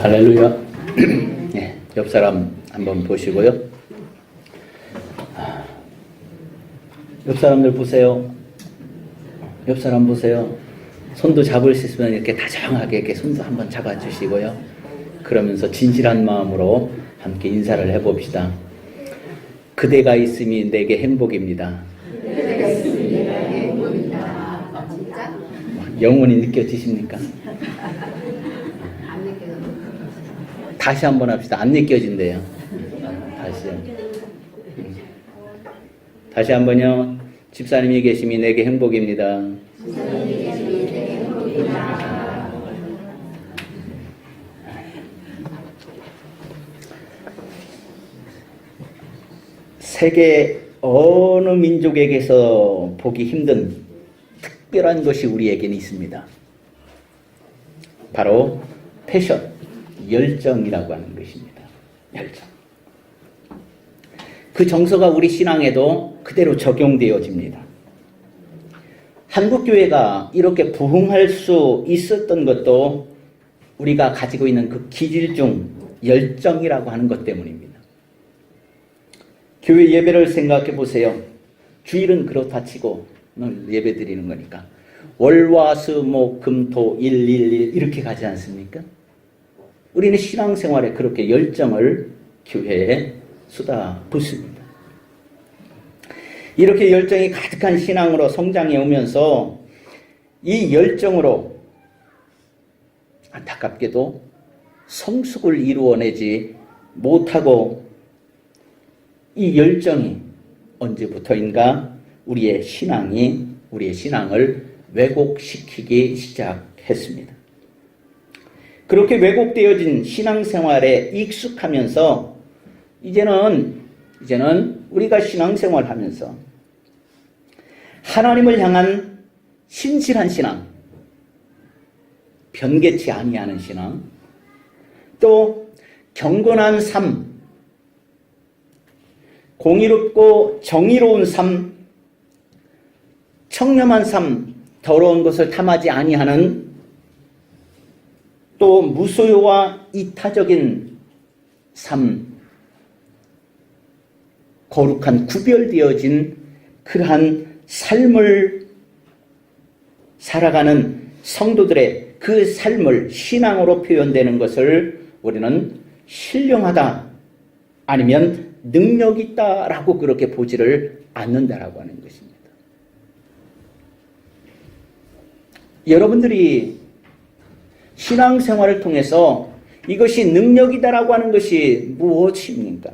할렐루야. 네, 옆 사람 한번 보시고요. 옆 사람들 보세요. 옆 사람 보세요. 손도 잡을 수 있으면 이렇게 다정하게 이렇게 손도 한번 잡아주시고요. 그러면서 진실한 마음으로 함께 인사를 해봅시다. 그대가 있음이 내게 행복입니다. 그대가 있음이 내게 행복입니다. 진짜? 영혼이 느껴지십니까? 안 느껴져. 다시 한번 합시다. 안 느껴진대요. 다시요. 다시 한번요. 집사님이 계심이 내게 행복입니다. 집사님이 계심이 내게 행복입니다. 세계 어느 민족에게서 보기 힘든 특별한 것이 우리에게는 있습니다. 바로 패션, 열정이라고 하는 것입니다. 열정. 그 정서가 우리 신앙에도 그대로 적용되어집니다. 한국교회가 이렇게 부흥할 수 있었던 것도 우리가 가지고 있는 그 기질 중 열정이라고 하는 것 때문입니다. 교회 예배를 생각해 보세요. 주일은 그렇다 치고 예배 드리는 거니까 월화수목금토 111 이렇게 가지 않습니까? 우리는 신앙생활에 그렇게 열정을 교회에 쏟아붓습니다. 이렇게 열정이 가득한 신앙으로 성장해 오면서 이 열정으로 안타깝게도 성숙을 이루어내지 못하고 이 열정이 언제부터인가 우리의 신앙을 왜곡시키기 시작했습니다. 그렇게 왜곡되어진 신앙생활에 익숙하면서 이제는 우리가 신앙생활하면서 하나님을 향한 신실한 신앙, 변개치 아니하는 신앙, 또 경건한 삶, 공의롭고 정의로운 삶, 청렴한 삶, 더러운 것을 탐하지 아니하는 또 무소유와 이타적인 삶, 거룩한 구별되어진 그러한 삶을 살아가는 성도들의 그 삶을 신앙으로 표현되는 것을 우리는 신령하다 아니면 능력 있다라고 그렇게 보지를 않는다라고 하는 것입니다. 여러분들이 신앙생활을 통해서 이것이 능력이다라고 하는 것이 무엇입니까?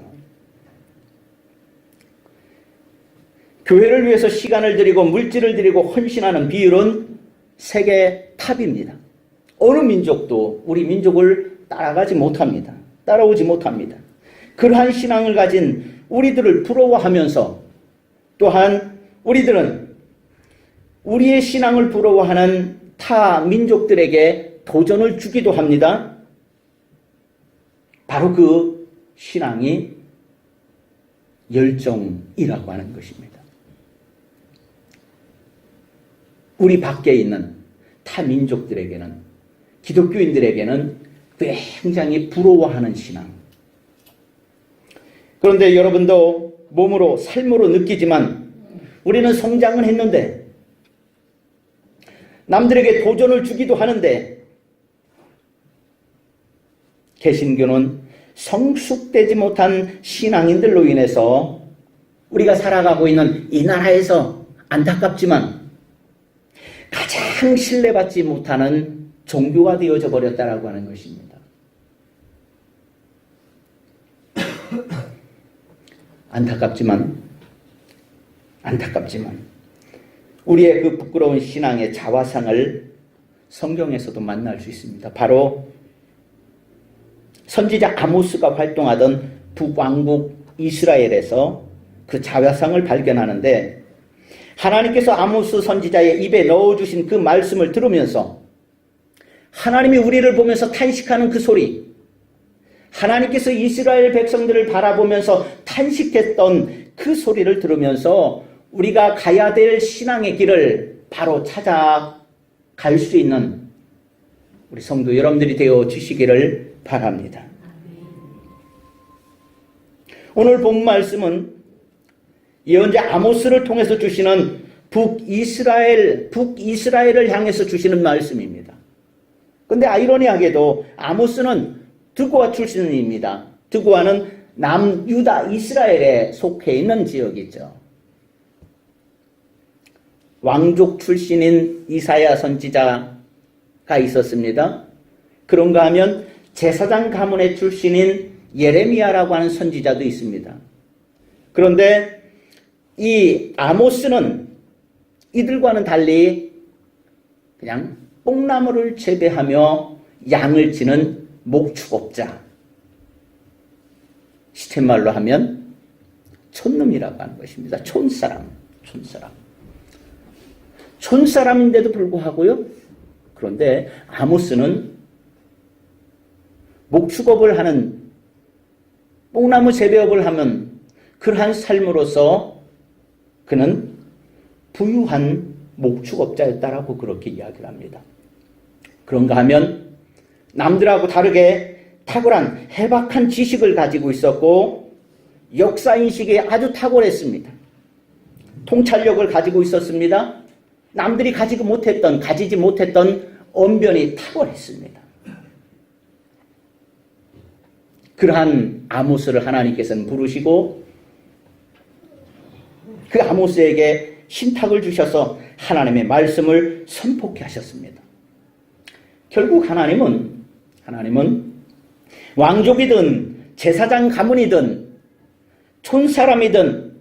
교회를 위해서 시간을 들이고 물질을 들이고 헌신하는 비율은 세계 탑입니다. 어느 민족도 우리 민족을 따라오지 못합니다. 그러한 신앙을 가진 우리들을 부러워하면서 또한 우리들은 우리의 신앙을 부러워하는 타 민족들에게 도전을 주기도 합니다. 바로 그 신앙이 열정이라고 하는 것입니다. 우리 밖에 있는 타 민족들에게는, 기독교인들에게는 굉장히 부러워하는 신앙. 그런데 여러분도 몸으로 삶으로 느끼지만 우리는 성장은 했는데 남들에게 도전을 주기도 하는데 개신교는 성숙되지 못한 신앙인들로 인해서 우리가 살아가고 있는 이 나라에서 안타깝지만 가장 신뢰받지 못하는 종교가 되어져 버렸다라고 하는 것입니다. 안타깝지만 우리의 그 부끄러운 신앙의 자화상을 성경에서도 만날 수 있습니다. 바로 선지자 아모스가 활동하던 북왕국 이스라엘에서 그 자화상을 발견하는데 하나님께서 아모스 선지자의 입에 넣어주신 그 말씀을 들으면서 하나님이 우리를 보면서 탄식하는 그 소리, 하나님께서 이스라엘 백성들을 바라보면서 탄식했던 그 소리를 들으면서 우리가 가야 될 신앙의 길을 바로 찾아갈 수 있는 우리 성도 여러분들이 되어 주시기를 바랍니다. 오늘 본 말씀은 예언자 아모스를 통해서 주시는 북이스라엘을 향해서 주시는 말씀입니다. 그런데 아이러니하게도 아모스는 드고아 출신입니다. 드고아는 남유다 이스라엘에 속해 있는 지역이죠. 왕족 출신인 이사야 선지자가 있었습니다. 그런가 하면 제사장 가문의 출신인 예레미야라고 하는 선지자도 있습니다. 그런데 이 아모스는 이들과는 달리 그냥 뽕나무를 재배하며 양을 치는 목축업자, 시쳇말로 하면 촌놈이라고 하는 것입니다. 촌사람. 촌사람인데도 불구하고요. 그런데 아모스는 목축업을 하는, 뽕나무 재배업을 하면 그러한 삶으로서 그는 부유한 목축업자였다라고 그렇게 이야기를 합니다. 그런가 하면 남들하고 다르게 탁월한 해박한 지식을 가지고 있었고 역사인식이 아주 탁월했습니다. 통찰력을 가지고 있었습니다. 남들이 가지지 못했던 언변이 탁월했습니다. 그러한 아모스를 하나님께서는 부르시고 그 아모스에게 신탁을 주셔서 하나님의 말씀을 선포케 하셨습니다. 결국 하나님은 왕족이든 제사장 가문이든 촌사람이든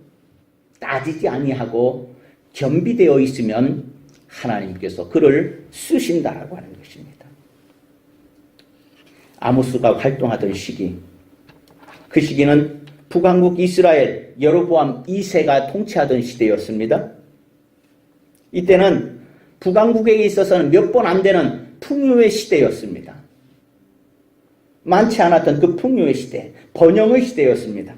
따지지 아니하고 겸비되어 있으면 하나님께서 그를 쓰신다라고 하는 것입니다. 아모스가 활동하던 시기, 그 시기는 북왕국 이스라엘 여로보암 2세가 통치하던 시대였습니다. 이때는 북왕국에게 있어서는 몇 번 안 되는 풍요의 시대였습니다. 많지 않았던 그 풍요의 시대, 번영의 시대였습니다.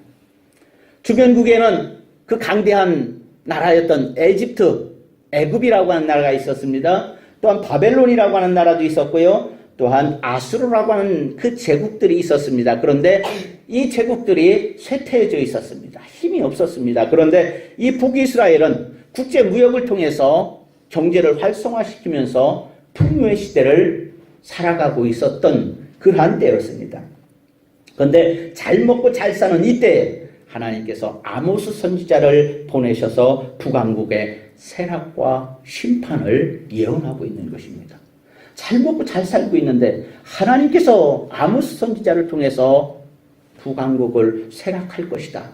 주변국에는 그 강대한 나라였던 애굽이라고 하는 나라가 있었습니다. 또한 바벨론이라고 하는 나라도 있었고요. 또한 아수르라고 하는 그 제국들이 있었습니다. 그런데 이 제국들이 쇠퇴해져 있었습니다. 힘이 없었습니다. 그런데 이 북이스라엘은 국제 무역을 통해서 경제를 활성화시키면서 풍요의 시대를 살아가고 있었던 그러한 때였습니다. 그런데 잘 먹고 잘 사는 이때 하나님께서 아모스 선지자를 보내셔서 북왕국의 쇠락과 심판을 예언하고 있는 것입니다. 잘 먹고 잘 살고 있는데 하나님께서 아모스 선지자를 통해서 북왕국을 쇠락할 것이다.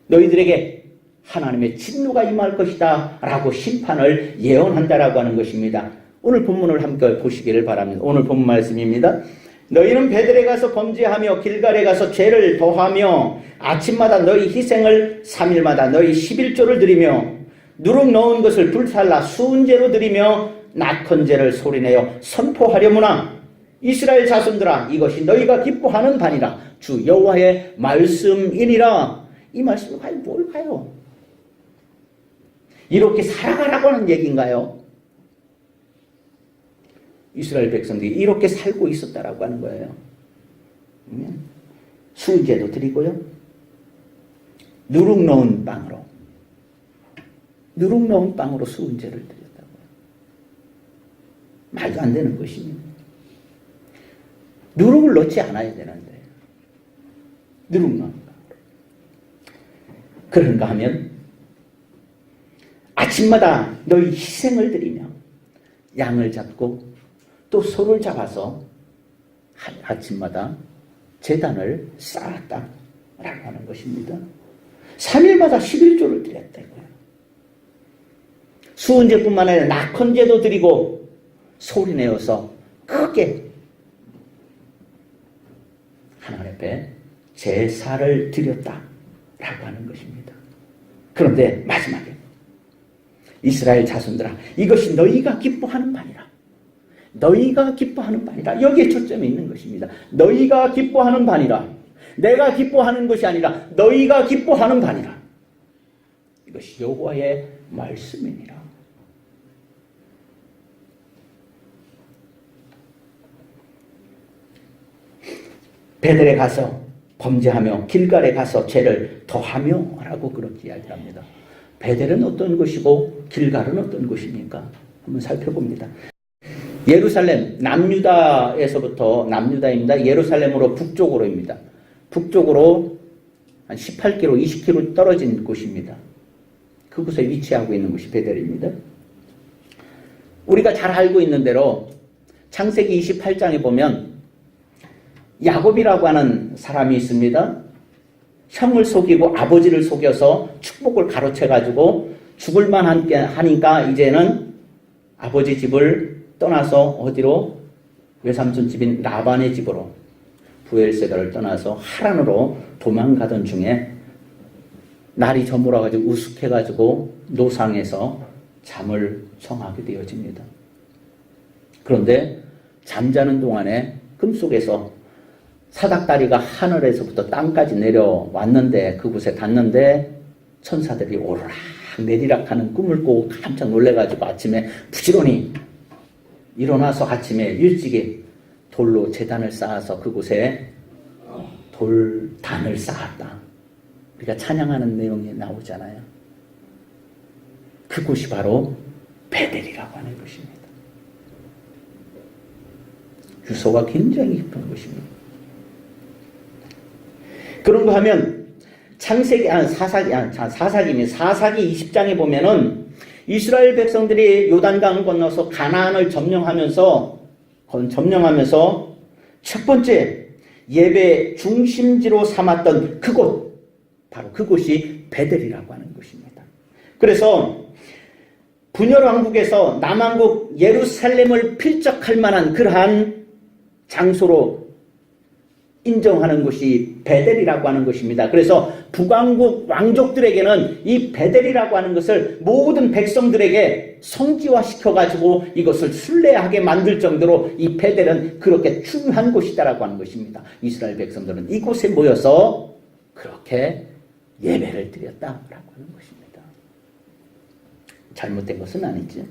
너희들에게 하나님의 진노가 임할 것이다 라고 심판을 예언한다라고 하는 것입니다. 오늘 본문을 함께 보시기를 바랍니다. 오늘 본문 말씀입니다. 너희는 베들에 가서 범죄하며 길갈에 가서 죄를 더하며 아침마다 너희 희생을 3일마다 너희 11조를 드리며 누룩 넣은 것을 불살라 수은제로 드리며 낙헌제를 소리내어 선포하려무나 이스라엘 자손들아 이것이 너희가 기뻐하는 바니라 주 여호와의 말씀이니라. 이 말씀이 과연 뭘까요? 이렇게 살아가라고 하는 얘기인가요? 이스라엘 백성들이 이렇게 살고 있었다라고 하는 거예요. 수은제도 드리고요. 누룩 넣은 빵으로 수은제를 드렸다고요. 말도 안 되는 것입니다. 누룩을 넣지 않아야 되는데 누룩 넣은 빵으로. 그런가 하면 아침마다 너희 희생을 드리며 양을 잡고 또 소를 잡아서 아침마다 제단을 쌓았다라고 하는 것입니다. 3일마다 11조를 드렸다고요. 수은제뿐만 아니라 낙헌제도 드리고 소리내어서 크게 하나님 앞에 제사를 드렸다라고 하는 것입니다. 그런데 마지막에 이스라엘 자손들아 이것이 너희가 기뻐하는 바니라. 너희가 기뻐하는 바니라. 여기에 초점이 있는 것입니다. 너희가 기뻐하는 바니라. 내가 기뻐하는 것이 아니라 너희가 기뻐하는 바니라. 이것이 여호와의 말씀이니라. 베델에 가서 범죄하며 길갈에 가서 죄를 더하며 라고 그렇게 이야기합니다. 베델은 어떤 곳이고 길갈은 어떤 곳입니까? 한번 살펴봅니다. 예루살렘, 남유다에서부터, 남유다입니다. 예루살렘으로 북쪽으로입니다. 북쪽으로 한 18km, 20km 떨어진 곳입니다. 그곳에 위치하고 있는 곳이 베델입니다. 우리가 잘 알고 있는 대로 창세기 28장에 보면 야곱이라고 하는 사람이 있습니다. 형을 속이고 아버지를 속여서 축복을 가로채가지고 죽을만 하니까 이제는 아버지 집을 떠나서 어디로? 외삼촌 집인 라반의 집으로 부엘세바를 떠나서 하란으로 도망가던 중에 날이 저물어가지고 우습해가지고 노상에서 잠을 청하게 되어집니다. 그런데 잠자는 동안에 꿈속에서 사닥다리가 하늘에서부터 땅까지 내려왔는데 그곳에 닿는데 천사들이 오르락 내리락 하는 꿈을 꾸고 깜짝 놀래가지고 아침에 부지런히 일어나서 아침에 일찍이 돌로 제단을 쌓아서 그곳에 돌단을 쌓았다. 우리가 찬양하는 내용이 나오잖아요. 그곳이 바로 베델이라고 하는 곳입니다. 유서가 굉장히 깊은 곳입니다. 그런가 하면 사사기 20장에 보면은 이스라엘 백성들이 요단강을 건너서 가나안을 점령하면서 첫 번째 예배 중심지로 삼았던 그곳, 바로 그곳이 베델이라고 하는 곳입니다. 그래서 분열 왕국에서 남왕국 예루살렘을 필적할 만한 그러한 장소로 인정하는 곳이 베델이라고 하는 것입니다. 그래서 북왕국 왕족들에게는 이 베델이라고 하는 것을 모든 백성들에게 성지화시켜가지고 이것을 순례하게 만들 정도로 이 베델은 그렇게 중요한 곳이다라고 하는 것입니다. 이스라엘 백성들은 이곳에 모여서 그렇게 예배를 드렸다라고 하는 것입니다. 잘못된 것은 아니지.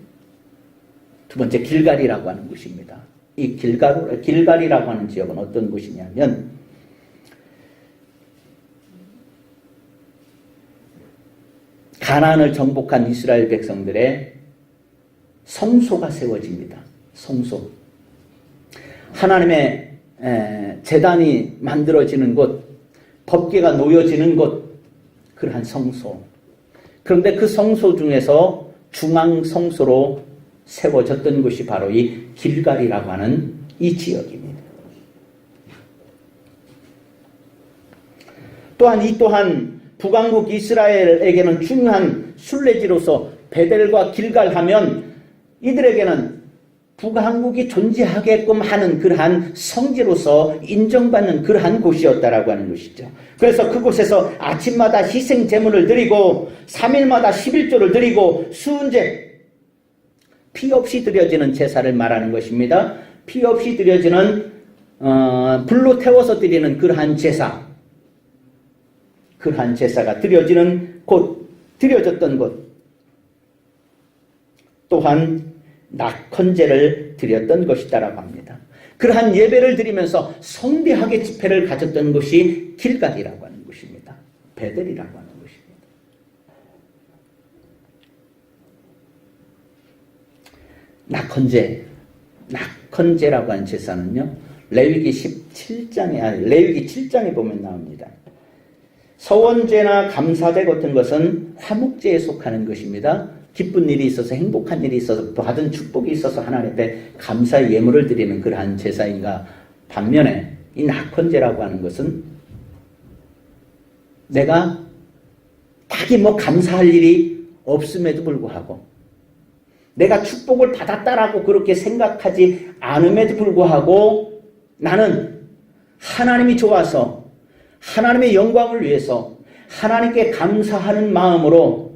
두 번째 길갈이라고 하는 곳입니다. 이 길갈이라고 하는 지역은 어떤 곳이냐면 가나안을 정복한 이스라엘 백성들의 성소가 세워집니다. 성소. 하나님의 제단이 만들어지는 곳, 법궤가 놓여지는 곳, 그러한 성소. 그런데 그 성소 중에서 중앙 성소로 세워졌던 곳이 바로 이 길갈이라고 하는 이 지역입니다. 또한 북왕국 이스라엘에게는 중요한 순례지로서 베델과 길갈 하면 이들에게는 북왕국이 존재하게끔 하는 그러한 성지로서 인정받는 그러한 곳이었다라고 하는 것이죠. 그래서 그곳에서 아침마다 희생 제물을 드리고 3일마다 11조를 드리고 수은제, 피 없이 드려지는 제사를 말하는 것입니다. 피 없이 드려지는 불로 태워서 드리는 그러한 제사가 드려지는 곳, 드려졌던 곳. 또한 낙헌제를 드렸던 것이다라고 합니다. 그러한 예배를 드리면서 성대하게 집회를 가졌던 곳이 길갈이라고 하는 곳입니다. 베델이라고 하는 곳입니다. 낙헌제라고 하는 제사는요, 레위기 7장에 보면 나옵니다. 서원제나 감사제 같은 것은 화목제에 속하는 것입니다. 기쁜 일이 있어서, 행복한 일이 있어서, 받은 축복이 있어서 하나님 앞에 감사의 예물을 드리는 그러한 제사인가 반면에 이 낙헌제라고 하는 것은 내가 딱히 감사할 일이 없음에도 불구하고 내가 축복을 받았다라고 그렇게 생각하지 않음에도 불구하고 나는 하나님이 좋아서 하나님의 영광을 위해서 하나님께 감사하는 마음으로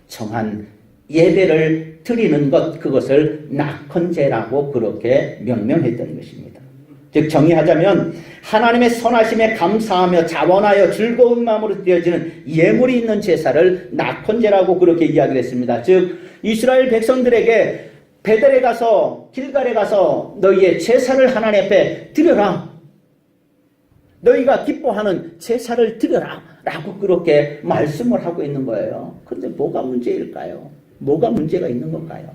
정한 예배를 드리는 것, 그것을 낙헌제라고 그렇게 명명했던 것입니다. 즉 정의하자면 하나님의 선하심에 감사하며 자원하여 즐거운 마음으로 드려지는 예물이 있는 제사를 낙헌제라고 그렇게 이야기를 했습니다. 즉 이스라엘 백성들에게 베델에 가서 길갈에 가서 너희의 제사를 하나님 앞에 드려라. 너희가 기뻐하는 제사를 드려라 라고 그렇게 말씀을 하고 있는 거예요. 그런데 뭐가 문제일까요? 뭐가 문제가 있는 건가요?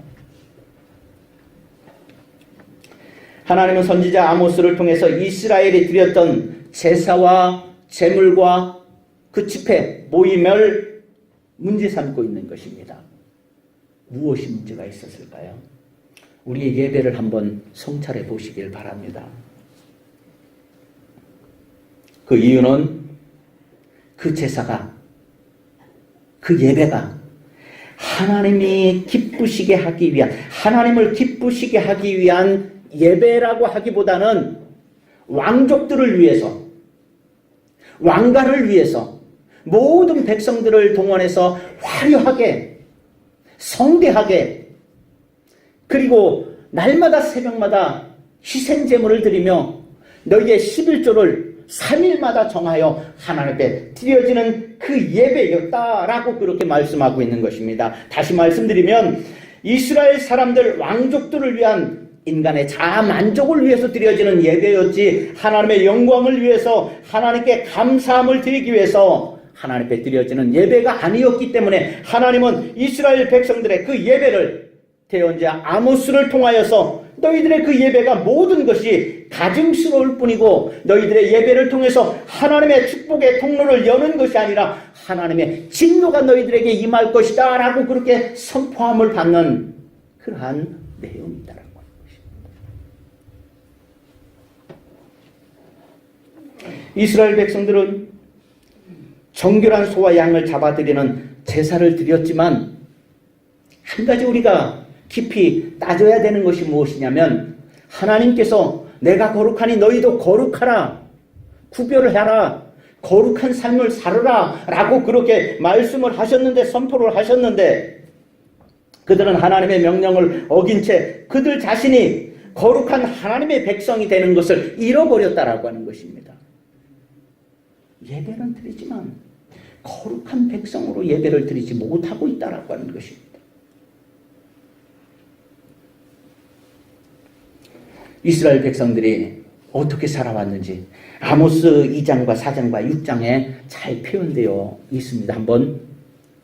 하나님은 선지자 아모스를 통해서 이스라엘이 드렸던 제사와 제물과 그 집회 모임을 문제 삼고 있는 것입니다. 무엇이 문제가 있었을까요? 우리의 예배를 한번 성찰해 보시길 바랍니다. 그 이유는 그 제사가, 그 예배가 하나님이 기쁘시게 하기 위한, 하나님을 기쁘시게 하기 위한 예배라고 하기보다는 왕족들을 위해서, 왕가를 위해서 모든 백성들을 동원해서 화려하게, 성대하게, 그리고 날마다 새벽마다 희생제물을 드리며 너희의 11조를 3일마다 정하여 하나님께 드려지는 그 예배였다라고 그렇게 말씀하고 있는 것입니다. 다시 말씀드리면 이스라엘 사람들, 왕족들을 위한 인간의 자아 만족을 위해서 드려지는 예배였지, 하나님의 영광을 위해서, 하나님께 감사함을 드리기 위해서 하나님께 드려지는 예배가 아니었기 때문에 하나님은 이스라엘 백성들의 그 예배를 대언자 아모스를 통하여서 너희들의 그 예배가 모든 것이 가증스러울 뿐이고 너희들의 예배를 통해서 하나님의 축복의 통로를 여는 것이 아니라 하나님의 진노가 너희들에게 임할 것이다 라고 그렇게 선포함을 받는 그러한 내용이다라고 하는 것입니다. 이스라엘 백성들은 정결한 소와 양을 잡아드리는 제사를 드렸지만 한 가지 우리가 깊이 따져야 되는 것이 무엇이냐면 하나님께서 내가 거룩하니 너희도 거룩하라, 구별을 하라, 거룩한 삶을 살아라 라고 그렇게 말씀을 하셨는데, 선포를 하셨는데 그들은 하나님의 명령을 어긴 채 그들 자신이 거룩한 하나님의 백성이 되는 것을 잃어버렸다라고 하는 것입니다. 예배는 드리지만 거룩한 백성으로 예배를 드리지 못하고 있다라고 하는 것입니다. 이스라엘 백성들이 어떻게 살아왔는지 아모스 2장과 4장과 6장에 잘 표현되어 있습니다. 한번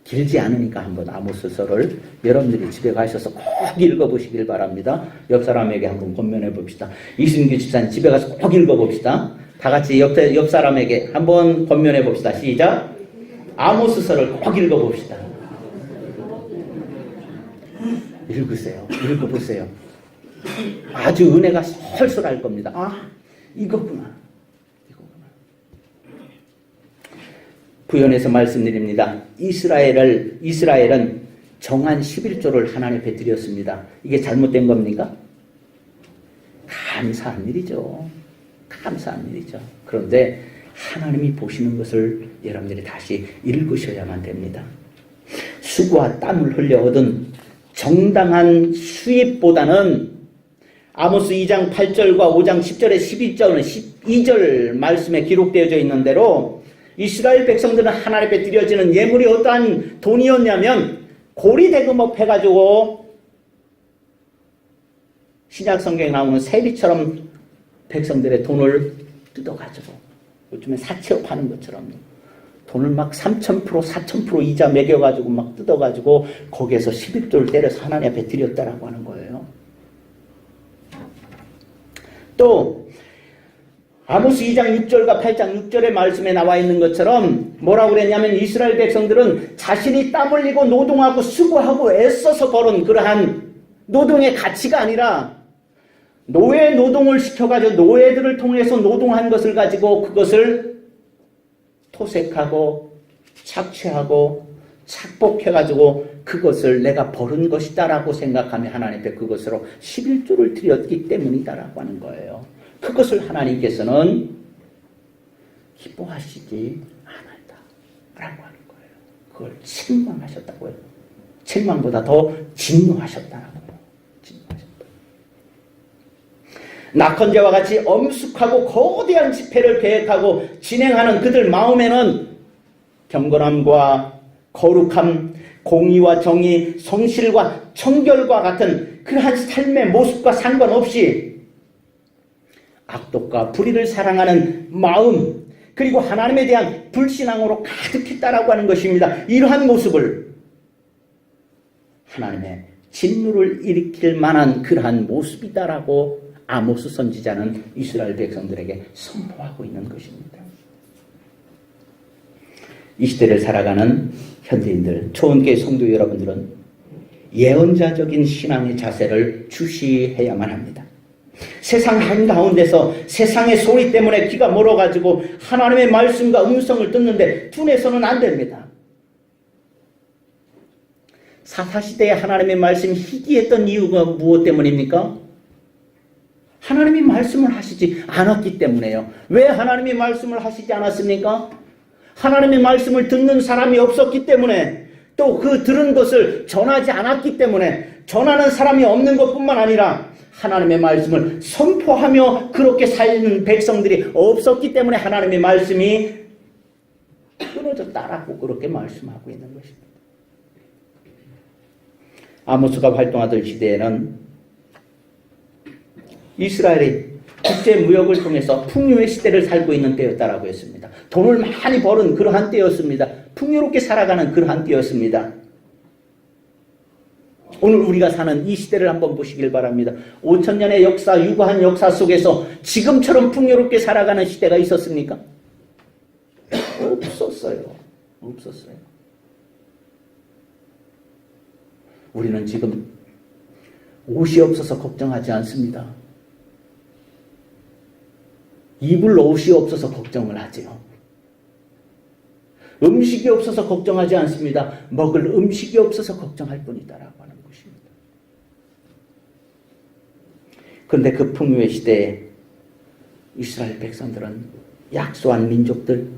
길지 않으니까 한번 아모스서를 여러분들이 집에 가셔서 꼭 읽어보시길 바랍니다. 옆 사람에게 한번 권면해 봅시다. 이순규 집사님 집에 가서 꼭 읽어봅시다. 다 같이 옆 사람에게 한번 권면해 봅시다. 시작. 아모스서를 꼭 읽어봅시다. 읽으세요. 읽어보세요. 아주 은혜가 솔솔할 겁니다. 아, 이거구나. 부연해서 말씀드립니다. 이스라엘은 정한 11조를 하나님 앞에 드렸습니다. 이게 잘못된 겁니까? 감사한 일이죠. 감사한 일이죠. 그런데 하나님이 보시는 것을 여러분들이 다시 읽으셔야만 됩니다. 수고와 땀을 흘려 얻은 정당한 수입보다는 아모스 2장 8절과 5장 10절에 12절 말씀에 기록되어져 있는 대로 이스라엘 백성들은 하나님 앞에 드려지는 예물이 어떠한 돈이었냐면 고리대금업 해가지고 신약 성경에 나오는 세리처럼 백성들의 돈을 뜯어가지고 요즘에 사채업 하는 것처럼 돈을 막 3,000%, 4,000% 이자 매겨가지고 막 뜯어가지고 거기에서 11조를 때려서 하나님 앞에 드렸다라고 하는 거예요. 또 아모스 2장 6절과 8장 6절의 말씀에 나와 있는 것처럼 뭐라고 그랬냐면 이스라엘 백성들은 자신이 땀 흘리고 노동하고 수고하고 애써서 벌은 그러한 노동의 가치가 아니라 노예 노동을 시켜가지고 노예들을 통해서 노동한 것을 가지고 그것을 토색하고 착취하고 착복해가지고 그것을 내가 벌은 것이다 라고 생각하며 하나님 앞에 그것으로 11조를 드렸기 때문이다 라고 하는 거예요. 그것을 하나님께서는 기뻐하시지 않았다 라고 하는 거예요. 그걸 책망하셨다고요. 책망보다 더 진노하셨다라고요. 진노하셨다. 낙헌제와 같이 엄숙하고 거대한 집회를 계획하고 진행하는 그들 마음에는 경건함과 거룩함, 공의와 정의, 성실과 청결과 같은 그러한 삶의 모습과 상관없이 악독과 불의를 사랑하는 마음, 그리고 하나님에 대한 불신앙으로 가득했다라고 하는 것입니다. 이러한 모습을 하나님의 진노를 일으킬 만한 그러한 모습이다라고 아모스 선지자는 이스라엘 백성들에게 선포하고 있는 것입니다. 이 시대를 살아가는 현대인들, 초원교회 성도 여러분들은 예언자적인 신앙의 자세를 주시해야만 합니다. 세상 한가운데서 세상의 소리 때문에 귀가 멀어가지고 하나님의 말씀과 음성을 듣는데 둔해서는 안 됩니다. 사사시대에 하나님의 말씀이 희귀했던 이유가 무엇 때문입니까? 하나님이 말씀을 하시지 않았기 때문에요. 왜 하나님이 말씀을 하시지 않았습니까? 하나님의 말씀을 듣는 사람이 없었기 때문에, 또 그 들은 것을 전하지 않았기 때문에, 전하는 사람이 없는 것뿐만 아니라 하나님의 말씀을 선포하며 그렇게 살는 백성들이 없었기 때문에 하나님의 말씀이 끊어졌다라고 그렇게 말씀하고 있는 것입니다. 아모스가 활동하던 시대에는 이스라엘이 국제무역을 통해서 풍요의 시대를 살고 있는 때였다라고 했습니다. 돈을 많이 버는 그러한 때였습니다. 풍요롭게 살아가는 그러한 때였습니다. 오늘 우리가 사는 이 시대를 한번 보시길 바랍니다. 5,000년의 역사, 유구한 역사 속에서 지금처럼 풍요롭게 살아가는 시대가 있었습니까? 없었어요. 없었어요. 우리는 지금 옷이 없어서 걱정하지 않습니다. 입을 옷이 없어서 걱정을 하지요. 음식이 없어서 걱정하지 않습니다. 먹을 음식이 없어서 걱정할 뿐이다라고 하는 것입니다. 그런데 그 풍요의 시대에 이스라엘 백성들은 약소한 민족들,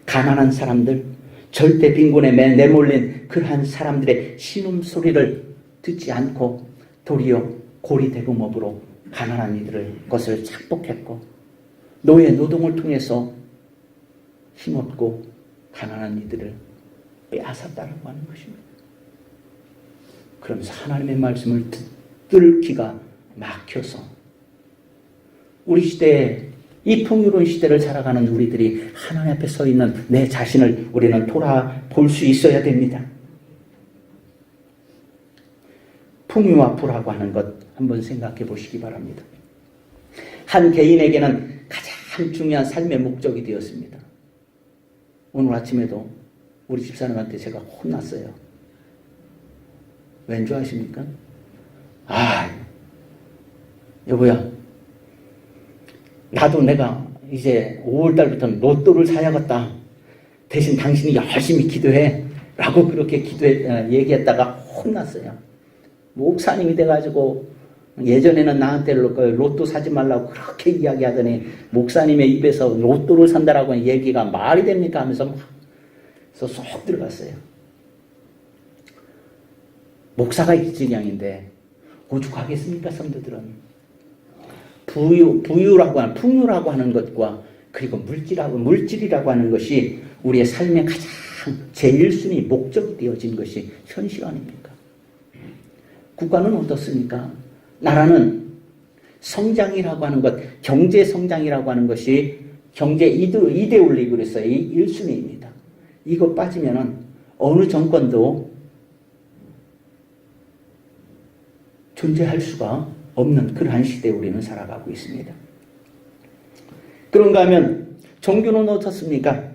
가난한 사람들, 절대 빈곤에 내몰린 그러한 사람들의 신음소리를 듣지 않고 도리어 고리대금업으로 가난한 이들의 것을 착복했고, 노예 노동을 통해서 힘없고 가난한 이들을 빼앗았다고 하는 것입니다. 그러면서 하나님의 말씀을 듣을 귀가 막혀서 우리 시대에 이 풍요로운 시대를 살아가는 우리들이 하나님 앞에 서 있는 내 자신을 우리는 돌아볼 수 있어야 됩니다. 풍요와 부라고 하는 것 한번 생각해 보시기 바랍니다. 한 개인에게는 가장 중요한 삶의 목적이 되었습니다. 오늘 아침에도 우리 집사람한테 제가 혼났어요. 왠 줄 아십니까? 여보야, 나도 내가 이제 5월달부터는 로또를 사야겠다. 대신 당신이 열심히 기도해. 라고 그렇게 얘기했다가 혼났어요. 목사님이 돼가지고 예전에는 나한테 로또 사지 말라고 그렇게 이야기하더니 목사님의 입에서 로또를 산다라고 하는 얘기가 말이 됩니까? 하면서 막 쏙 들어갔어요. 목사가 이 지경인데 오죽하겠습니까? 성도들은 부유라고 하는, 풍요라고 하는 것과 그리고 물질이라고 하는 것이 우리의 삶의 가장 제1순위 목적이 되어진 것이 현실 아닙니까? 국가는 어떻습니까? 나라는 성장이라고 하는 것, 경제 성장이라고 하는 것이 경제 이데올리 그래서 이 1순위입니다. 이거 빠지면은 어느 정권도 존재할 수가 없는 그러한 시대에 우리는 살아가고 있습니다. 그런가 하면 종교는 어떻습니까?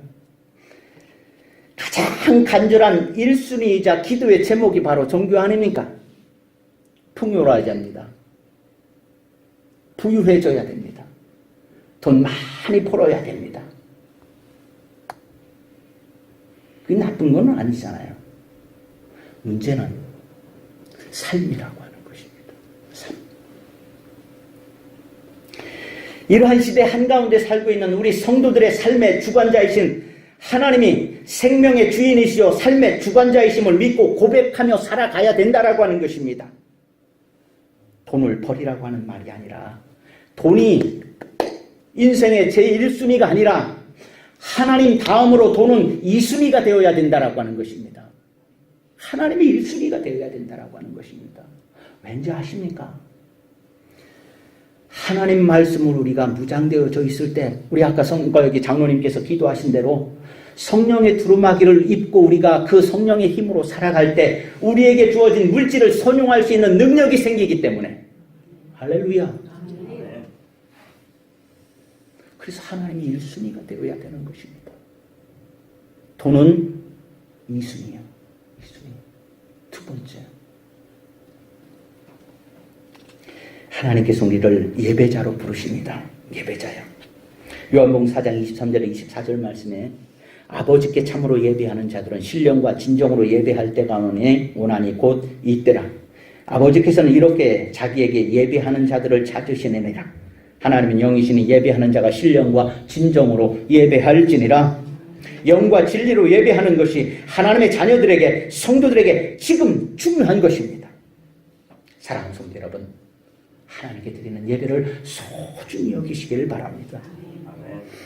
가장 간절한 1순위이자 기도의 제목이 바로 종교 아닙니까? 풍요로워야 합니다. 부유해져야 됩니다. 돈 많이 벌어야 됩니다. 그게 나쁜 건 아니잖아요. 문제는 삶이라고 하는 것입니다. 삶. 이러한 시대 한가운데 살고 있는 우리 성도들의 삶의 주관자이신 하나님이 생명의 주인이시요 삶의 주관자이심을 믿고 고백하며 살아가야 된다라고 하는 것입니다. 돈을 버리라고 하는 말이 아니라, 돈이 인생의 제1순위가 아니라 하나님 다음으로 돈은 2순위가 되어야 된다라고 하는 것입니다. 하나님이 1순위가 되어야 된다라고 하는 것입니다. 왠지 아십니까? 하나님 말씀으로 우리가 무장되어져 있을 때, 우리 아까 여기 장로님께서 기도하신 대로 성령의 두루마기를 입고 우리가 그 성령의 힘으로 살아갈 때 우리에게 주어진 물질을 선용할 수 있는 능력이 생기기 때문에, 할렐루야. 그래서 하나님이 1순위가 되어야 되는 것입니다. 돈은 2순위야. 2순위. 두 번째, 하나님께서 우리를 예배자로 부르십니다. 예배자요. 요한복음 4장 23절 24절 말씀에 아버지께 참으로 예배하는 자들은 신령과 진정으로 예배할 때가 오나니 곧 이때라. 아버지께서는 이렇게 자기에게 예배하는 자들을 찾으시느니라. 하나님은 영이시니 예배하는 자가 신령과 진정으로 예배할지니라. 영과 진리로 예배하는 것이 하나님의 자녀들에게, 성도들에게 지금 중요한 것입니다. 사랑하는 성도 여러분, 하나님께 드리는 예배를 소중히 여기시기를 바랍니다.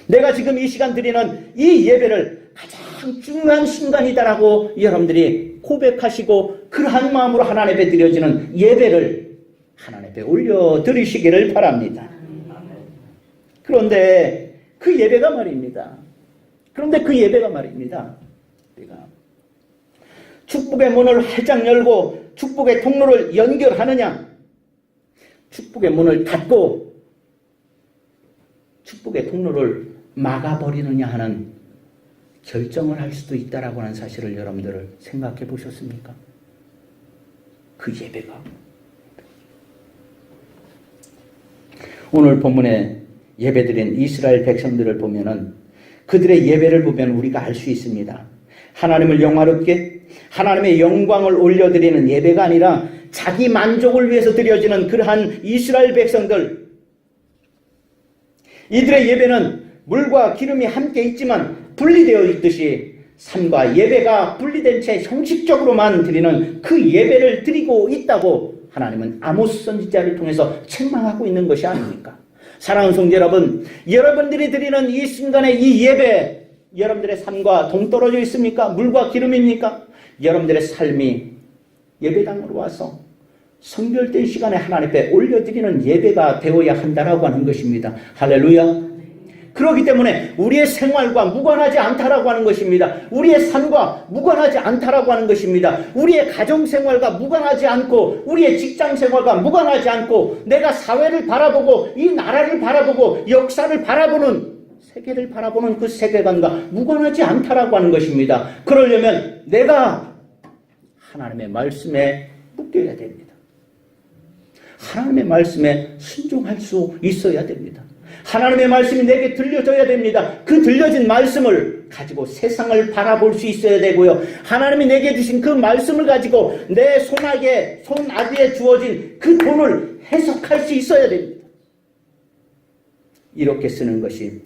내가 지금 이 시간 드리는 이 예배를 가장 중요한 순간이다라고 여러분들이 고백하시고 그러한 마음으로 하나님 앞에 드려지는 예배를 하나님 앞에 올려드리시기를 바랍니다. 그런데 그 예배가 말입니다. 내가 축복의 문을 활짝 열고 축복의 통로를 연결하느냐, 축복의 문을 닫고 축복의 통로를 막아버리느냐 하는 결정을 할 수도 있다라고 하는 사실을 여러분들 생각해 보셨습니까? 그 예배가 오늘 본문에 예배드린 이스라엘 백성들을 보면은 그들의 예배를 보면 우리가 알 수 있습니다. 하나님을 영화롭게 하나님의 영광을 올려드리는 예배가 아니라 자기 만족을 위해서 드려지는 그러한 이스라엘 백성들, 이들의 예배는 물과 기름이 함께 있지만 분리되어 있듯이 삶과 예배가 분리된 채 형식적으로만 드리는 그 예배를 드리고 있다고 하나님은 아모스 선지자를 통해서 책망하고 있는 것이 아닙니까? 사랑하는 성도 여러분, 여러분들이 드리는 이 순간의 이 예배, 여러분들의 삶과 동떨어져 있습니까? 물과 기름입니까? 여러분들의 삶이 예배당으로 와서 성결된 시간에 하나님 앞에 올려드리는 예배가 되어야 한다라고 하는 것입니다. 할렐루야. 그렇기 때문에 우리의 생활과 무관하지 않다라고 하는 것입니다. 우리의 삶과 무관하지 않다라고 하는 것입니다. 우리의 가정생활과 무관하지 않고 우리의 직장생활과 무관하지 않고 내가 사회를 바라보고 이 나라를 바라보고 역사를 바라보는, 세계를 바라보는 그 세계관과 무관하지 않다라고 하는 것입니다. 그러려면 내가 하나님의 말씀에 묶여야 됩니다. 하나님의 말씀에 순종할 수 있어야 됩니다. 하나님의 말씀이 내게 들려져야 됩니다. 그 들려진 말씀을 가지고 세상을 바라볼 수 있어야 되고요. 하나님이 내게 주신 그 말씀을 가지고 내 손아귀에 주어진 그 돈을 해석할 수 있어야 됩니다. 이렇게 쓰는 것이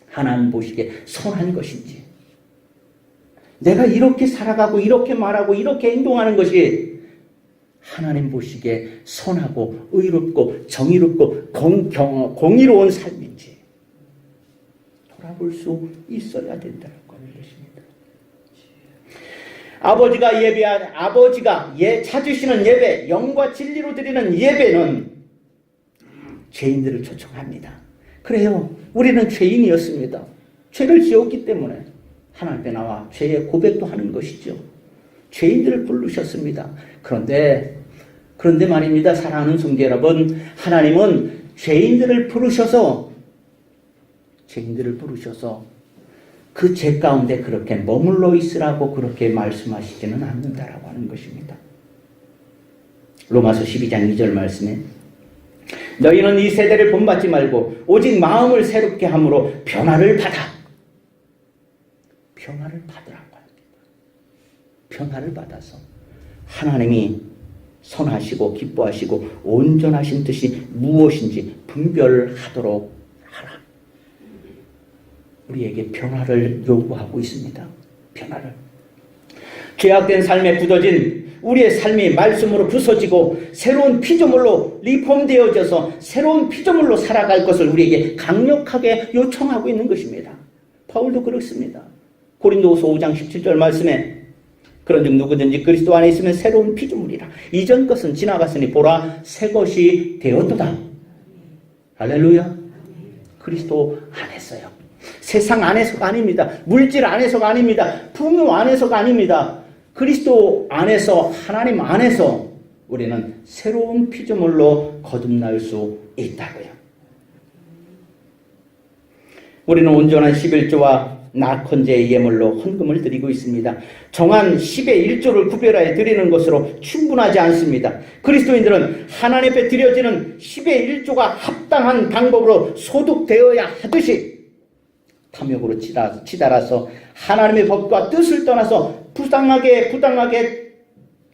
하나님 보시기에 선한 것인지, 내가 이렇게 살아가고 이렇게 말하고 이렇게 행동하는 것이 하나님 보시기에 선하고 의롭고 정의롭고 공의로운 삶인지 돌아볼 수 있어야 된다는 것입니다. 아버지가 찾으시는 예배, 영과 진리로 드리는 예배는 죄인들을 초청합니다. 그래요, 우리는 죄인이었습니다. 죄를 지었기 때문에 하나님 앞에 나와 죄의 고백도 하는 것이죠. 죄인들을 부르셨습니다. 그런데 말입니다. 사랑하는 성도 여러분, 하나님은 죄인들을 부르셔서 그 죄 가운데 그렇게 머물러 있으라고 그렇게 말씀하시지는 않는다라고 하는 것입니다. 로마서 12장 2절 말씀에 너희는 이 세대를 본받지 말고 오직 마음을 새롭게 함으로 변화를 받으라고 합니다. 변화를 받아서 하나님이 선하시고 기뻐하시고 온전하신 뜻이 무엇인지 분별하도록 하라. 우리에게 변화를 요구하고 있습니다. 변화를. 죄악된 삶에 굳어진 우리의 삶이 말씀으로 부서지고 새로운 피조물로 리폼되어져서 새로운 피조물로 살아갈 것을 우리에게 강력하게 요청하고 있는 것입니다. 바울도 그렇습니다. 고린도후서 5장 17절 말씀에 그런즉 누구든지 그리스도 안에 있으면 새로운 피조물이라. 이전 것은 지나갔으니 보라 새 것이 되었도다. 할렐루야. 그리스도 안에서요. 세상 안에서가 아닙니다. 물질 안에서가 아닙니다. 풍요 안에서가 아닙니다. 그리스도 안에서, 하나님 안에서 우리는 새로운 피조물로 거듭날 수 있다고요. 우리는 온전한 11조와 낙헌제의 예물로 헌금을 드리고 있습니다. 정한 10의 1조를 구별하여 드리는 것으로 충분하지 않습니다. 그리스도인들은 하나님 앞에 드려지는 10의 1조가 합당한 방법으로 소득되어야 하듯이 탐욕으로 치달아서 하나님의 법과 뜻을 떠나서 부당하게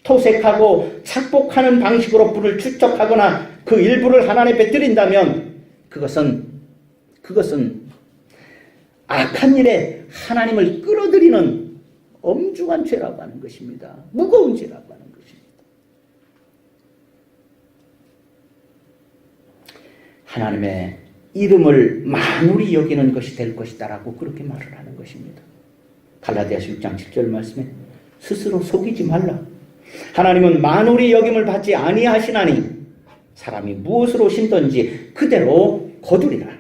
토색하고 착복하는 방식으로 불을 축적하거나 그 일부를 하나님 앞에 드린다면 그것은 악한 일에 하나님을 끌어들이는 엄중한 죄라고 하는 것입니다. 무거운 죄라고 하는 것입니다. 하나님의 이름을 만홀히 여기는 것이 될 것이다라고 그렇게 말을 하는 것입니다. 갈라디아서 6장 7절 말씀에 스스로 속이지 말라. 하나님은 만홀히 여김을 받지 아니하시나니 사람이 무엇으로 심든지 그대로 거두리라.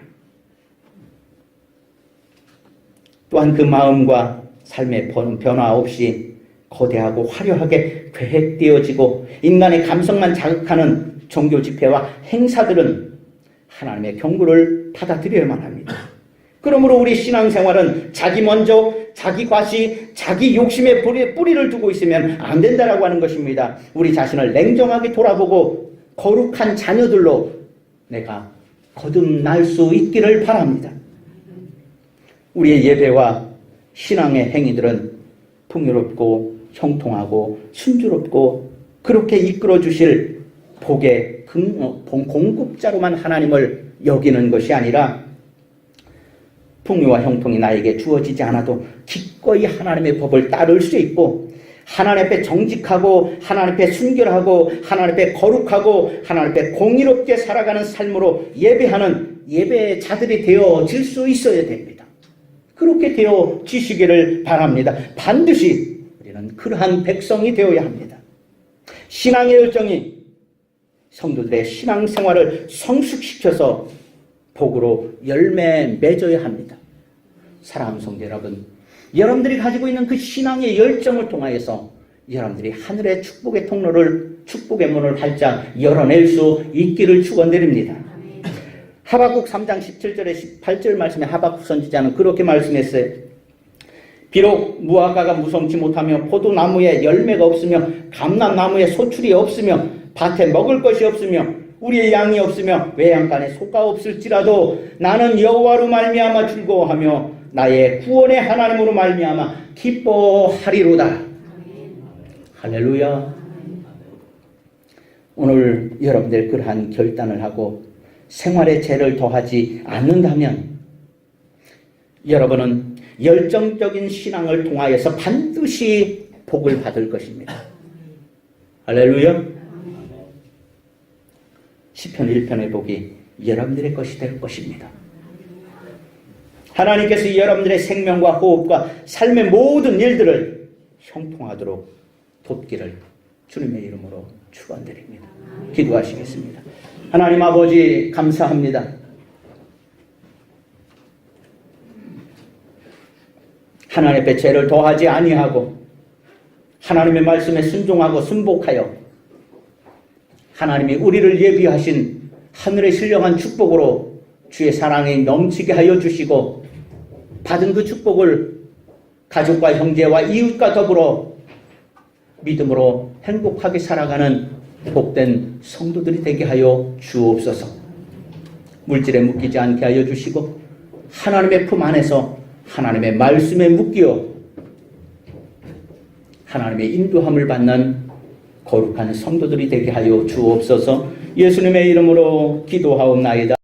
또한 그 마음과 삶의 변화 없이 거대하고 화려하게 계획되어지고 인간의 감성만 자극하는 종교 집회와 행사들은 하나님의 경고를 받아들여야만 합니다. 그러므로 우리 신앙생활은 자기 먼저, 자기 과시, 자기 욕심에 뿌리를 두고 있으면 안 된다라고 하는 것입니다. 우리 자신을 냉정하게 돌아보고 거룩한 자녀들로 내가 거듭날 수 있기를 바랍니다. 우리의 예배와 신앙의 행위들은 풍요롭고 형통하고 순조롭고 그렇게 이끌어 주실 복의 공급자로만 하나님을 여기는 것이 아니라 풍요와 형통이 나에게 주어지지 않아도 기꺼이 하나님의 법을 따를 수 있고 하나님 앞에 정직하고 하나님 앞에 순결하고 하나님 앞에 거룩하고 하나님 앞에 공의롭게 살아가는 삶으로 예배하는 예배자들이 되어질 수 있어야 됩니다. 그렇게 되어지시기를 바랍니다. 반드시 우리는 그러한 백성이 되어야 합니다. 신앙의 열정이 성도들의 신앙생활을 성숙시켜서 복으로 열매 맺어야 합니다. 사랑하는 성도 여러분, 여러분들이 가지고 있는 그 신앙의 열정을 통하여서 여러분들이 하늘의 축복의 통로를, 축복의 문을 활짝 열어낼 수 있기를 축원드립니다. 하박국 3장 17절에 18절 말씀에 하박국 선지자는 그렇게 말씀했어요. 비록 무화과가 무성치 못하며 포도나무에 열매가 없으며 감람나무에 소출이 없으며 밭에 먹을 것이 없으며 우리의 양이 없으며 외양간에 소가 없을지라도 나는 여호와로 말미암아 즐거워하며 나의 구원의 하나님으로 말미암아 기뻐하리로다. 할렐루야. 오늘 여러분들 그러한 결단을 하고 생활에 죄를 더하지 않는다면 여러분은 열정적인 신앙을 통하여서 반드시 복을 받을 것입니다. 할렐루야. 시편 1편의 복이 여러분들의 것이 될 것입니다. 하나님께서 여러분들의 생명과 호흡과 삶의 모든 일들을 형통하도록 돕기를 주님의 이름으로 축원드립니다. 기도하시겠습니다. 하나님 아버지 감사합니다. 하나님 앞에 죄를 더하지 아니하고 하나님의 말씀에 순종하고 순복하여 하나님이 우리를 예비하신 하늘의 신령한 축복으로 주의 사랑이 넘치게 하여 주시고 받은 그 축복을 가족과 형제와 이웃과 더불어 믿음으로 행복하게 살아가는 복된 성도들이 되게 하여 주옵소서. 물질에 묶이지 않게 하여 주시고 하나님의 품 안에서 하나님의 말씀에 묶여 하나님의 인도함을 받는 거룩한 성도들이 되게 하여 주옵소서. 예수님의 이름으로 기도하옵나이다.